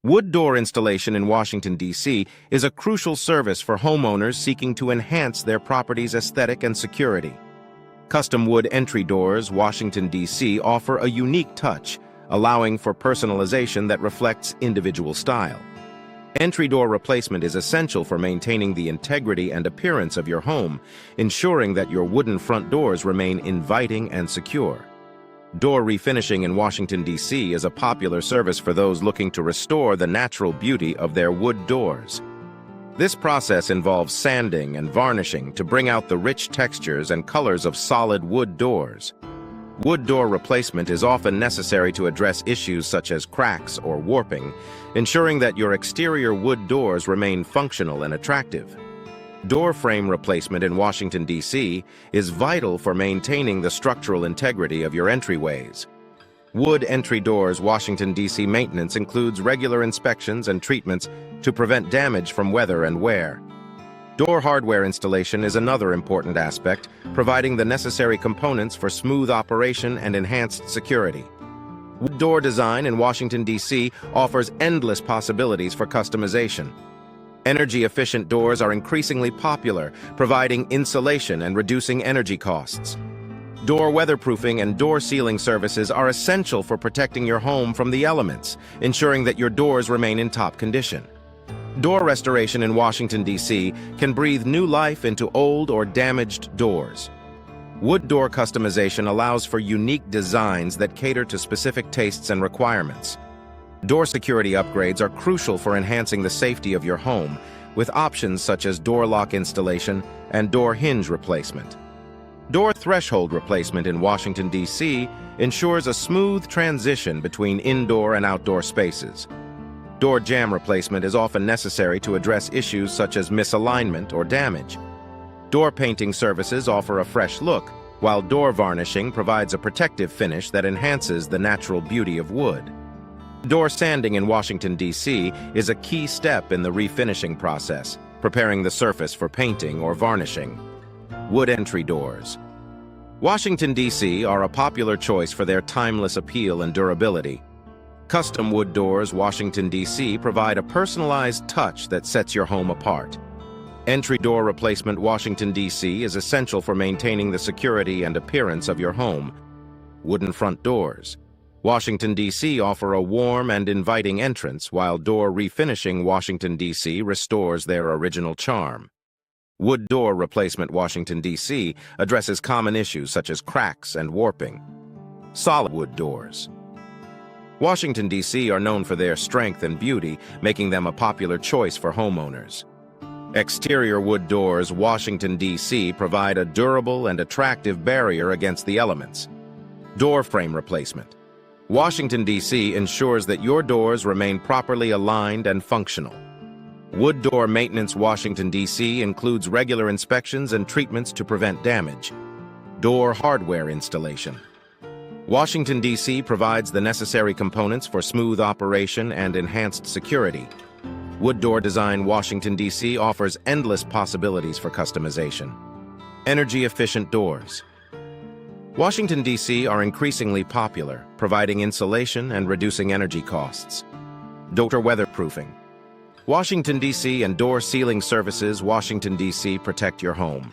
Wood door installation in Washington, D.C. is a crucial service for homeowners seeking to enhance their property's aesthetic and security. Custom wood entry doors, Washington, D.C. offer a unique touch, allowing for personalization that reflects individual style. Entry door replacement is essential for maintaining the integrity and appearance of your home, ensuring that your wooden front doors remain inviting and secure. Door refinishing in Washington, D.C. is a popular service for those looking to restore the natural beauty of their wood doors. This process involves sanding and varnishing to bring out the rich textures and colors of solid wood doors. Wood door replacement is often necessary to address issues such as cracks or warping, ensuring that your exterior wood doors remain functional and attractive. Door frame replacement in Washington, D.C. is vital for maintaining the structural integrity of your entryways. Wood entry doors, Washington, D.C. maintenance includes regular inspections and treatments to prevent damage from weather and wear. Door hardware installation is another important aspect, providing the necessary components for smooth operation and enhanced security. Wood door design in Washington, D.C. offers endless possibilities for customization. Energy-efficient doors are increasingly popular, providing insulation and reducing energy costs. Door weatherproofing and door sealing services are essential for protecting your home from the elements, ensuring that your doors remain in top condition. Door restoration in Washington, D.C. can breathe new life into old or damaged doors. Wood door customization allows for unique designs that cater to specific tastes and requirements. Door security upgrades are crucial for enhancing the safety of your home, with options such as door lock installation and door hinge replacement. Door threshold replacement in Washington, D.C. ensures a smooth transition between indoor and outdoor spaces. Door jamb replacement is often necessary to address issues such as misalignment or damage. Door painting services offer a fresh look, while door varnishing provides a protective finish that enhances the natural beauty of wood. Door sanding in Washington, D.C. is a key step in the refinishing process, preparing the surface for painting or varnishing. Wood entry doors. Washington, D.C. are a popular choice for their timeless appeal and durability. Custom wood doors, Washington, D.C. provide a personalized touch that sets your home apart. Entry door replacement, Washington, D.C. is essential for maintaining the security and appearance of your home. Wooden front doors. Washington, D.C. offer a warm and inviting entrance, while door refinishing, Washington, D.C. restores their original charm. Wood door replacement, Washington, D.C. addresses common issues such as cracks and warping. Solid wood doors. Washington, D.C. are known for their strength and beauty, making them a popular choice for homeowners. Exterior wood doors, Washington, D.C. provide a durable and attractive barrier against the elements. Door frame replacement. Washington, D.C. ensures that your doors remain properly aligned and functional. Wood door maintenance, Washington, D.C. includes regular inspections and treatments to prevent damage. Door hardware installation. Washington, D.C. provides the necessary components for smooth operation and enhanced security. Wood door design, Washington, D.C. offers endless possibilities for customization. Energy-efficient doors. Washington, D.C. are increasingly popular, providing insulation and reducing energy costs. Door weatherproofing. Washington, D.C. and door sealing services, Washington, D.C. protect your home.